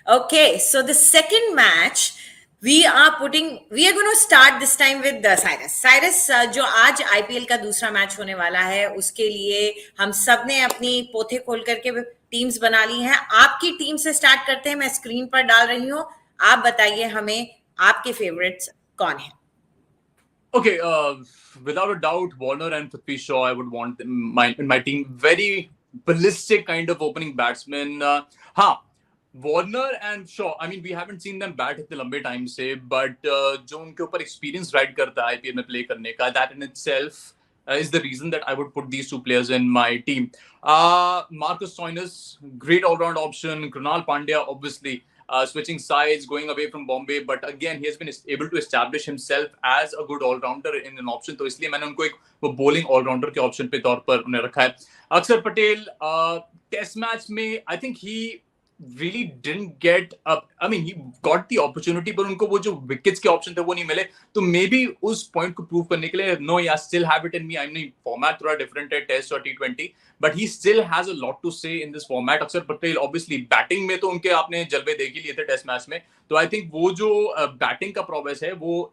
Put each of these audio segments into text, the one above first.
Okay, so the second match we are going to start this time with Cyrus. Cyrus, जो आज IPL का दूसरा match होने वाला है, उसके लिए हम सब ने अपनी पोथे खोल करके टीम्स बना ली हैं. आपकी टीम से स्टार्ट करते हैं. मैं स्क्रीन पर डाल रही हूँ. आप बताइए हमें आपके फेवरेट्स कौन हैं. Okay, without a doubt, Warner and Prithvi Shaw, I would want in my team. Very ballistic kind of opening batsmen. Warner and Shaw. I mean, we haven't seen them bat इतने लंबे time से, but जो उनके ऊपर experience ride करता है IPL में play करने का, that in itself is the reason that I would put these two players in my team. Marcus Stoinis, great all-round option. Krunal Pandya, obviously. Switching sides, going away from Bombay, but again he has been able to establish himself as a good all-rounder in an option. तो इसलिए मैंने उनको एक वो bowling all-rounder के option पे तौर पर उन्हें रखा है. अक्षर पटेल test match में I think he really didn't get up. I mean, he got the opportunity, but उनको वो जो wickets के option थे वो नहीं मिले. तो maybe उस point को prove करने के लिए, no, yeah, still have it in me. I mean, format थोड़ा different है, test और T20, but he still has a lot to say in this format. अक्षर पटेल, obviously, batting में तो उनके आपने जलवे देख ही लिए थे test match में. तो I think वो जो batting का prowess है, वो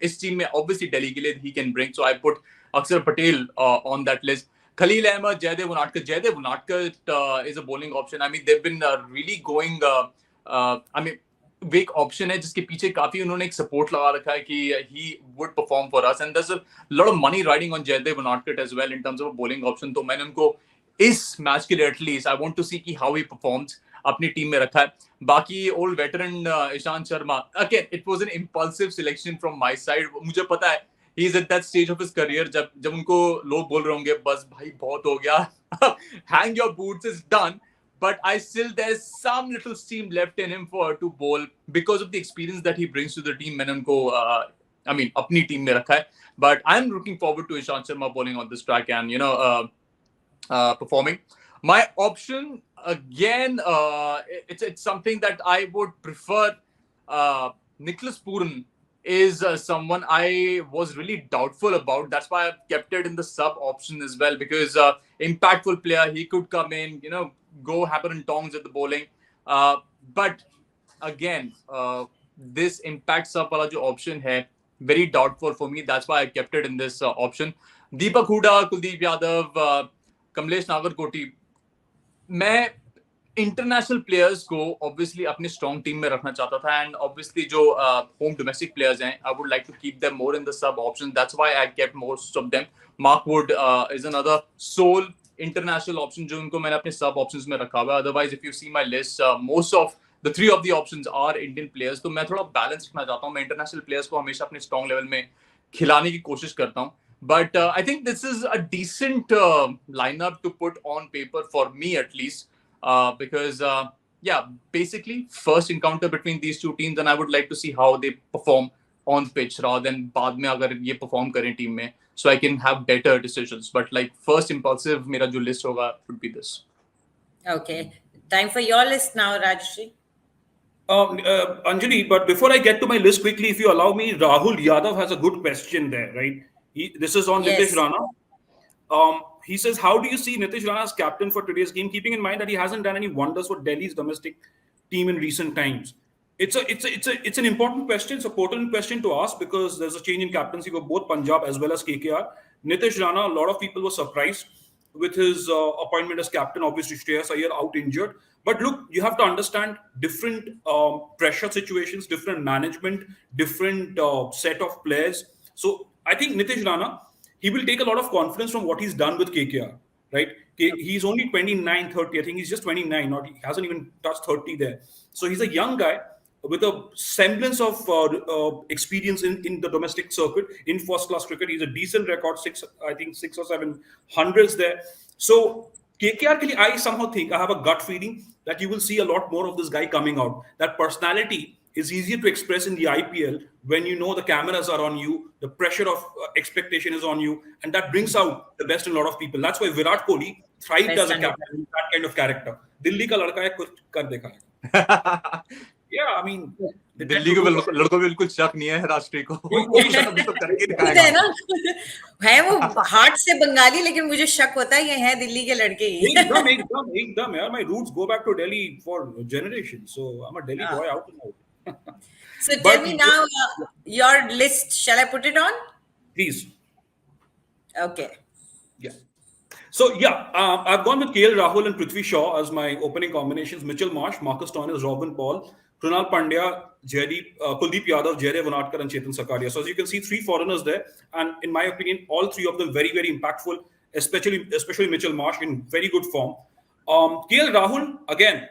इस team में obviously Delhi के लिए he can bring. So I put अक्षर Patel on that list. Khalil Ahmed, Jaydev Unadkat is a bowling option. I mean, they've been really going. I mean, वो एक ऑप्शन है जिसके पीछे काफी उन्होंने एक सपोर्ट लगा रखा है कि he would perform for us, and there's a lot of money riding on Jaydev Unadkat as well in terms of a bowling option. तो मैंने उनको इस मैच के लिए एटलीस्ट आई वांट टू सी कि हाउ ही परफॉर्म्स अपनी team में रखा है. बाकी old veteran Ishant Sharma, again it was an impulsive selection from my side. मुझे पता है he is at that stage of his career जब उनको लोग बोल रहे होंगे बस भाई बहुत हो गया, hang your boots, is done, but I still there's some little steam left in him for to bowl because of the experience that he brings to the team. मैंने उनको I mean अपनी टीम में रखा है, but I'm looking forward to Ishant Sharma bowling on this track and performing. My option again, it's something that I would prefer. Nicholas Pooran is someone I was really doubtful about. That's why I've kept it in the sub option as well, because impactful player, he could come in, go hammer and tongs at the bowling. But again, this impact sub wala jo option hai, very doubtful for me. That's why I kept it in this option. Deepak Hooda, Kuldeep Yadav, Kamlesh Nagarkoti. मैं international players को obviously अपनी strong team में रखना चाहता था, and obviously जो home domestic players हैं, I would like to keep them more in the sub option. That's why I kept most of them. Mark Wood is another sole international option जो उनको मैंने अपने सब ऑप्शंस में रखा हुआ है. Otherwise if you see my list, most of the three of the options are Indian players. तो मैं थोड़ा बैलेंस रखना चाहता हूँ. मैं इंटरनेशनल प्लेयर्स को हमेशा अपने स्ट्रॉन्ग लेवल में खिलाने की कोशिश करता हूँ. But I think this is a decent lineup to put on paper for me at least, because basically first encounter between these two teams, and I would like to see how they perform on pitch rather than बाद में अगर ये perform करें team में, so I can have better decisions. But like first impulsive मेरा जो list होगा would be this. Okay, time for your list now, Rajshri. Anjali, but before I get to my list quickly, if you allow me, Rahul Yadav has a good question there, right? This is on Nitish Rana. He says, how do you see Nitish Rana as captain for today's game, keeping in mind that he hasn't done any wonders for Delhi's domestic team in recent times? It's an important question. It's a potent question to ask because there's a change in captaincy for both Punjab as well as KKR. Nitish Rana, a lot of people were surprised with his appointment as captain. Obviously, Shreyas Iyer out injured. But look, you have to understand different pressure situations, different management, different set of players. So I think Nitish Rana, he will take a lot of confidence from what he's done with KKR, right? He's only 29, 30. I think he's just 29. He hasn't even touched 30 there. So he's a young guy with a semblance of experience in the domestic circuit in first-class cricket. He's a decent record, six or seven hundreds there. So KKR, I somehow think, I have a gut feeling that you will see a lot more of this guy coming out. That personality is easier to express in the IPL when you know the cameras are on you, the pressure of expectation is on you, and that brings out the best in a lot of people. That's why Virat Kohli thrived as a captain, that kind of character. Dilli ka ladka hai, kuch kar dekha hai. Yeah, I mean, Delhi के लड़कों को बिल्कुल शक नहीं है राष्ट्रीय को। तो करके है ना, है वो हार्ट से बंगाली, लेकिन मुझे शक होता है ये है दिल्ली के लड़के ही। एकदम यार, my roots go back to Delhi for generations, so I'm a Delhi boy out and out. So tell me now, your list, shall I put it on? Please. Okay. Yeah. So I've gone with KL Rahul and Prithvi Shaw as my opening combinations. Mitchell Marsh, Marcus Stoinis, Robin Paul, Krunal Pandya, Kuldeep Yadav, Jaydev Unatkar, and Chetan Sakaria. So as you can see, 3 foreigners there, and in my opinion, all 3 of them very, very impactful. Especially Mitchell Marsh in very good form. KL Rahul again,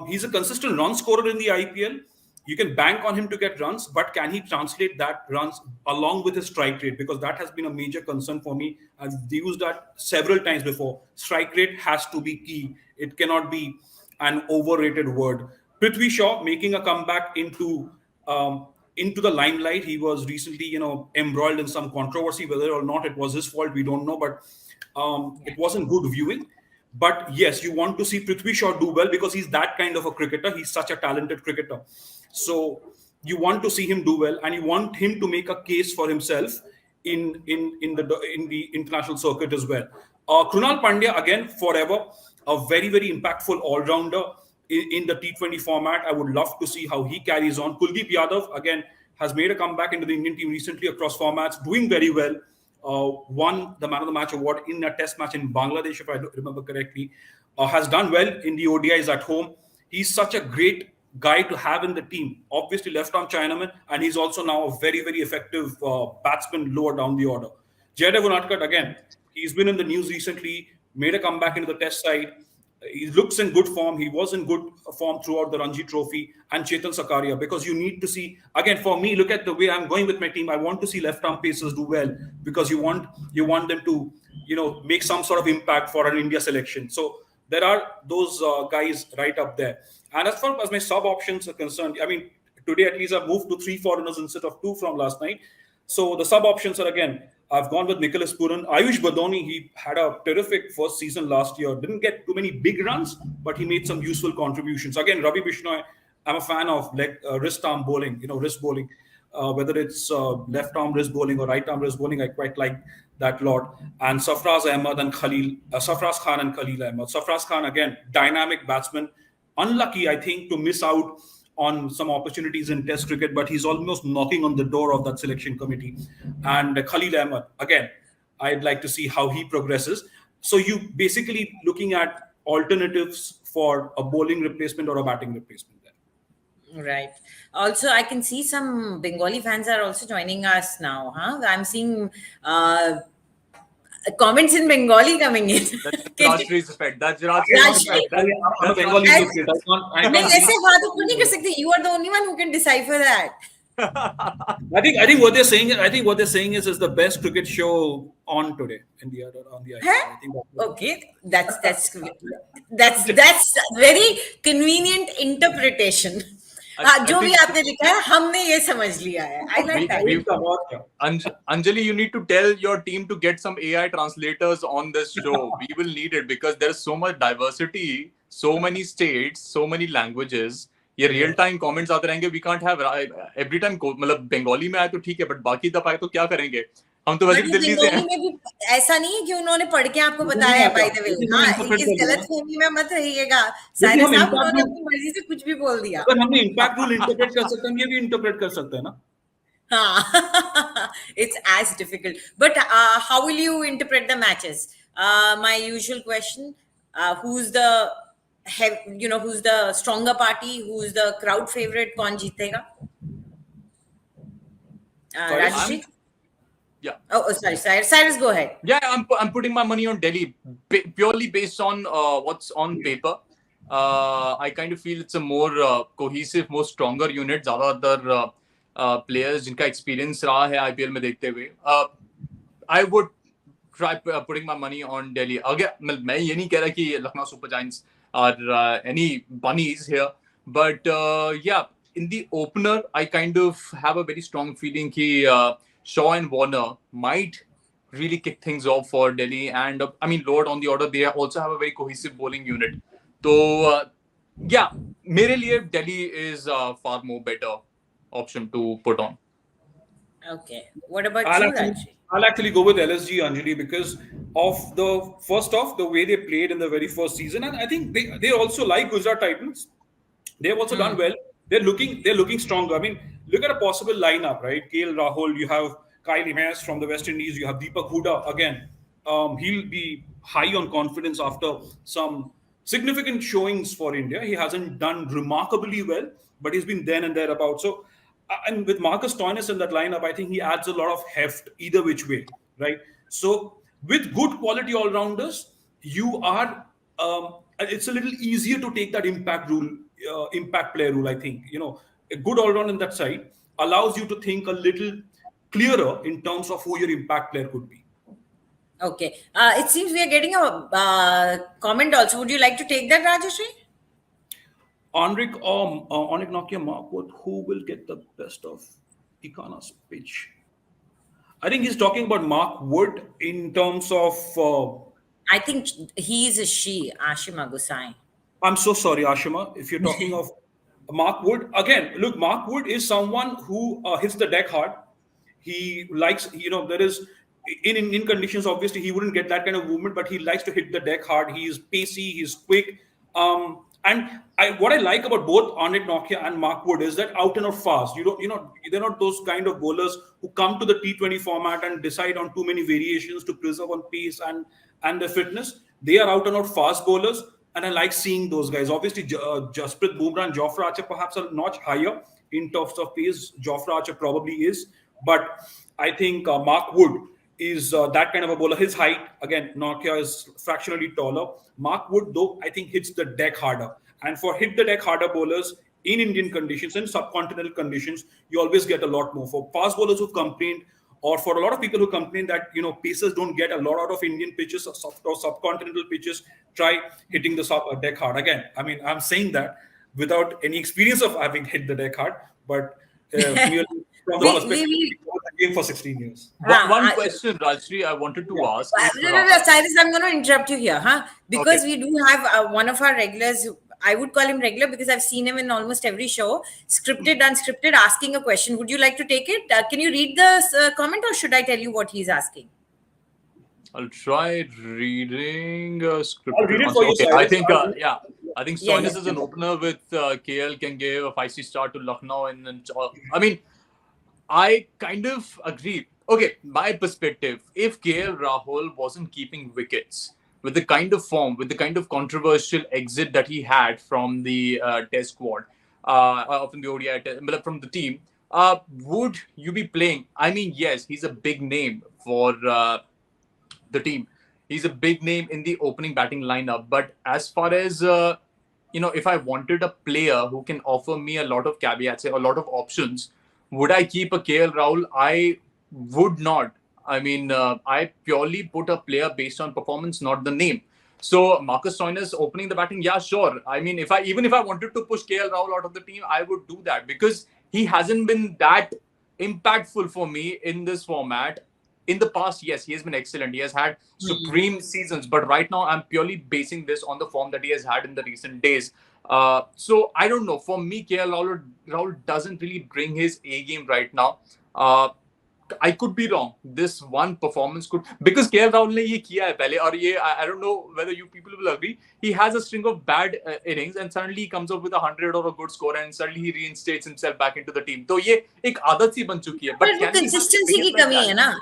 he's a consistent run scorer in the IPL. You can bank on him to get runs, but can he translate that runs along with his strike rate? Because that has been a major concern for me. I've used that several times before. Strike rate has to be key. It cannot be an overrated word. Prithvi Shaw making a comeback into the limelight. He was recently, embroiled in some controversy. Whether or not it was his fault, we don't know. But it wasn't good viewing. But yes, you want to see Prithvi Shaw do well because he's that kind of a cricketer. He's such a talented cricketer. So you want to see him do well, and you want him to make a case for himself in the international circuit as well. Krunal Pandya again, forever a very, very impactful all-rounder in the T20 format. I would love to see how he carries on. Kuldeep Yadav again has made a comeback into the Indian team recently across formats, doing very well. Won the Man of the Match award in a test match in Bangladesh, if I remember correctly. Has done well in the ODIs at home. He's such a great guy to have in the team. Obviously, left-arm Chinaman, and he's also now a very, very effective batsman lower down the order. Jaydev Unatkar, again, he's been in the news recently, made a comeback into the test side. He looks in good form. He was in good form throughout the Ranji Trophy. And Chetan Sakaria, because you need to see, again, for me, look at the way I'm going with my team. I want to see left-arm pacers do well because you want them to, make some sort of impact for an India selection. So there are those guys right up there. And as far as my sub options are concerned, I mean, today at least I've moved to 3 foreigners instead of 2 from last night. So the sub options are, again, I've gone with Nicholas Puran. Ayush Badoni, he had a terrific first season last year. Didn't get too many big runs, but he made some useful contributions. Again, Ravi Bishnoi, I'm a fan of wrist arm bowling, wrist bowling. Whether it's left arm wrist bowling or right arm wrist bowling, I quite like that lot. And Sarfraz Khan and Khalil Ahmed. Sarfraz Khan, again, dynamic batsman. Unlucky, I think, to miss out on some opportunities in Test cricket, but he's almost knocking on the door of that selection committee. And Khalil Ahmed, again, I'd like to see how he progresses. So you basically looking at alternatives for a bowling replacement or a batting replacement there. Right. Also, I can see some Bengali fans are also joining us now. I'm seeing comments in Bengali coming in. That's Rajshree's effect. That's Rajshree's effect. I'm a Bengali kid. You are the only one who can decipher that. I think what they're saying is the best cricket show on today on the IPL. I think Okay, that's very convenient interpretation. जो भी आपने लिखा है हमने ये समझ लिया है. I like that. Anjali, you need to tell your team to get some AI translators on this show. We will need it because there's so much diversity, so many states, so many languages. ये real time comments आते रहेंगे. We can't have every time मतलब बंगाली में आए तो ठीक है, but बाकी दफा आए तो क्या करेंगे? हम तो वैसे दिल्ली से हैं. ऐसा नहीं है कि उन्होंने पढ़ के आपको बताया है. बाय द वे, इस गलतफहमी में मत रहिएगा. सारे साहब उन्होंने अपनी मर्जी से कुछ भी बोल दिया. अगर हमने इम्पैक्ट रूल इंटरप्रेट कर सकते हैं, ये भी इंटरप्रेट कर सकते हैं ना. It's as difficult. But how will you interpret the matches? My usual question: who's the stronger party? Who's the crowd favorite? कौन जीतेगा? Rajshri? Yeah. Oh, sorry. Cyrus, go ahead. Yeah, I'm putting my money on Delhi purely based on what's on paper. I kind of feel it's a more cohesive, more stronger unit. ज़्यादातर players जिनका experience रहा है IPL में देखते हुए. I would try putting my money on Delhi. Again, मैं ये नहीं कह रहा कि Lucknow Super Giants are any bunnies here, but yeah, in the opener, I kind of have a very strong feeling कि Shaw and Warner might really kick things off for Delhi. And I mean, lower on the order, they also have a very cohesive bowling unit. So, yeah, मेरे लिए Delhi is far more better option to put on. Okay. What about I'll you, actually, Rajshri? I'll actually go with LSG Anjali because of the first off the way they played in the very first season, and I think they also like Gujarat Titans. They've also done well. They're looking stronger. I mean, look at a possible lineup, right? KL Rahul, you have Kyle Mayers from the West Indies, you have Deepak Huda again. He'll be high on confidence after some significant showings for India. He hasn't done remarkably well, but he's been then and thereabout. So, and with Marcus Stoinis in that lineup, I think he adds a lot of heft either which way, right? So, with good quality all rounders, you are it's a little easier to take that impact player rule. I think a good all round in that side allows you to think a little clearer in terms of who your impact player could be. Okay. It seems we are getting a comment also. Would you like to take that, Rajshri? Onik Nokia Markwood, who will get the best of Ekana's pitch? I think he's talking about Mark Wood in terms of. I think he is a she, Ashima Gusai. I'm so sorry, Ashima. If you're talking of Mark Wood, again, look, Mark Wood is someone who hits the deck hard. He likes, there is in Indian conditions, obviously, he wouldn't get that kind of movement, but he likes to hit the deck hard. He's pacey, he's quick. What I like about both Anik Nokia and Mark Wood is that out and out fast. They're not those kind of bowlers who come to the T20 format and decide on too many variations to preserve on pace and their fitness. They are out and out fast bowlers, and I like seeing those guys. Obviously, Jasprit Bumrah and Jofra Archer perhaps a notch higher in terms of pace. Jofra Archer probably is, but I think Mark Wood is that kind of a bowler. His height, again, Nokia is fractionally taller. Mark Wood, though, I think hits the deck harder. And for hit the deck harder bowlers in Indian conditions and subcontinental conditions, you always get a lot more. For fast bowlers who've complained, or for a lot of people who complain that pacers don't get a lot out of Indian pitches or subcontinental pitches, try hitting the deck hard. Again, I mean, I'm saying that without any experience of having hit the deck hard, but merely from the perspective of the game for 16 years. One question, Rajshri, I wanted to ask. Cyrus, I'm going to interrupt you here, huh? Because we do have one of our regulars. I would call him regular because I've seen him in almost every show, scripted, unscripted, asking a question. Would you like to take it? Can you read the comment, or should I tell you what he's asking? I'll try reading scripted. I'll read it for you, okay, Cyrus. I think Stoinis as an opener with KL can give a 5-star start to Lucknow. I mean, I kind of agree. Okay, my perspective, if KL Rahul wasn't keeping wickets, with the kind of form, with the kind of controversial exit that he had from the test squad, from the ODI, from the team, would you be playing? I mean, yes, he's a big name for the team. He's a big name in the opening batting lineup. But as far as, if I wanted a player who can offer me a lot of caveats, a lot of options, would I keep a KL Rahul? I would not. I mean, I purely put a player based on performance, not the name. So Marcus Stoinis opening the batting, yeah, sure. I mean, if I wanted to push KL Rahul out of the team, I would do that because he hasn't been that impactful for me in this format. In the past, yes, he has been excellent. He has had supreme seasons, but right now I'm purely basing this on the form that he has had in the recent days. So I don't know. For me, KL Rahul doesn't really bring his A game right now. I could be wrong. This one performance could, because KL Rahul ने ये किया है पहले और ये I don't know whether you people will agree. He has a string of bad innings and suddenly he comes up with 100 or a good score and suddenly he reinstates himself back into the team. तो ये एक आदत सी बन चुकी है. But वो consistency की कमी है ना.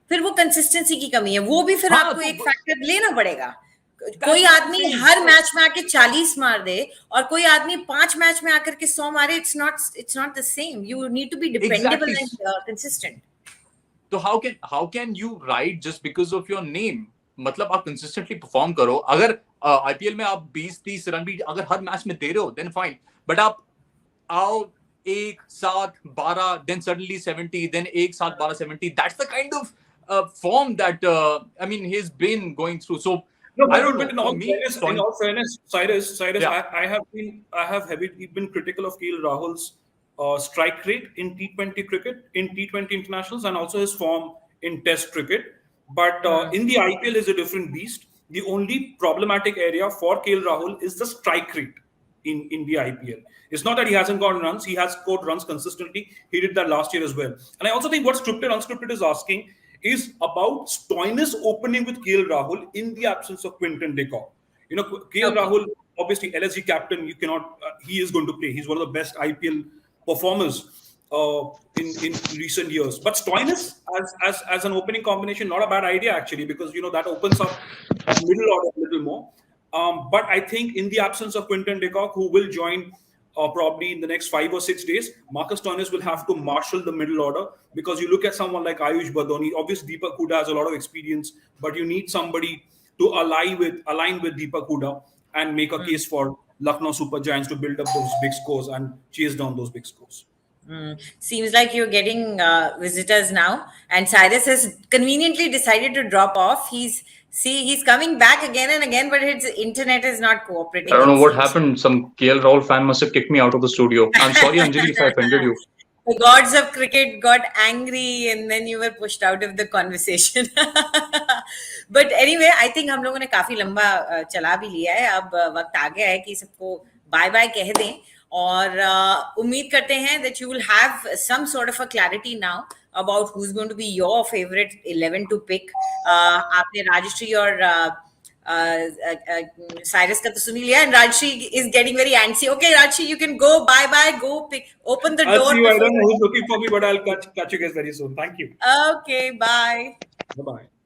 फिर वो consistency की कमी है. वो भी फिर आपको एक factor लेना पड़ेगा. कोई आदमी हर मैच में आके 40 मार दे और कोई आदमी 5 मैच में आकर के 100 मारे. It's not the same. You need to be dependable and consistent. तो how can you ride just because of your name? मतलब आप consistently perform करो. अगर IPL में आप 20-30 रन भी अगर हर मैच में दे रहे हो, then fine. But आप आओ 1-7-12, then suddenly 70, then 1-7-12-70. That's the kind of form that I mean he's been going through. So no, I don't know. In all fairness, Cyrus, yeah. I have heavily been critical of KL Rahul's strike rate in T20 cricket, in T20 internationals, and also his form in Test cricket. But in the IPL is a different beast. The only problematic area for KL Rahul is the strike rate. in the IPL. It's not that he hasn't gotten runs; he has scored runs consistently. He did that last year as well. And I also think what scripted unscripted is asking is about Stoinis opening with KL Rahul in the absence of Quinton de Kock. KL Rahul, obviously LSG captain. You cannot. He is going to play. He's one of the best IPL performers in recent years. But Stoinis as an opening combination, not a bad idea actually, because that opens up middle order a little more. But I think in the absence of Quinton de Kock, who will join probably in the next 5 or 6 days, Marcus Stoinis will have to marshal the middle order, because you look at someone like Ayush Badoni. Obviously, Deepak Huda has a lot of experience, but you need somebody to align with Deepak Huda and make a case for Lucknow Super Giants to build up those big scores and chase down those big scores. Seems like you're getting visitors now, and Cyrus has conveniently decided to drop off. He's coming back again and again, but his internet is not cooperating. I don't know what happened. Some KL Rahul fan must have kicked me out of the studio. I'm sorry, Anjali, if I offended you. The gods of cricket got angry, and then you were pushed out of the conversation. But anyway, I think हम लोगों ने काफी लंबा चला भी लिया है. अब वक्त आ गया है कि सबको बाय बाय कह दें, और उम्मीद करते हैं that you will have some sort of a clarity now about who's going to be your favorite 11 to pick. आपने राजश्री और Cyrus का तो सुन लिया, and Rajshri is getting very antsy. Okay, Rajshri, you can go. Bye. Go pick. Open the door. I don't know who's looking for me, but I'll catch you guys very soon. Thank you. Okay, bye. Bye-bye.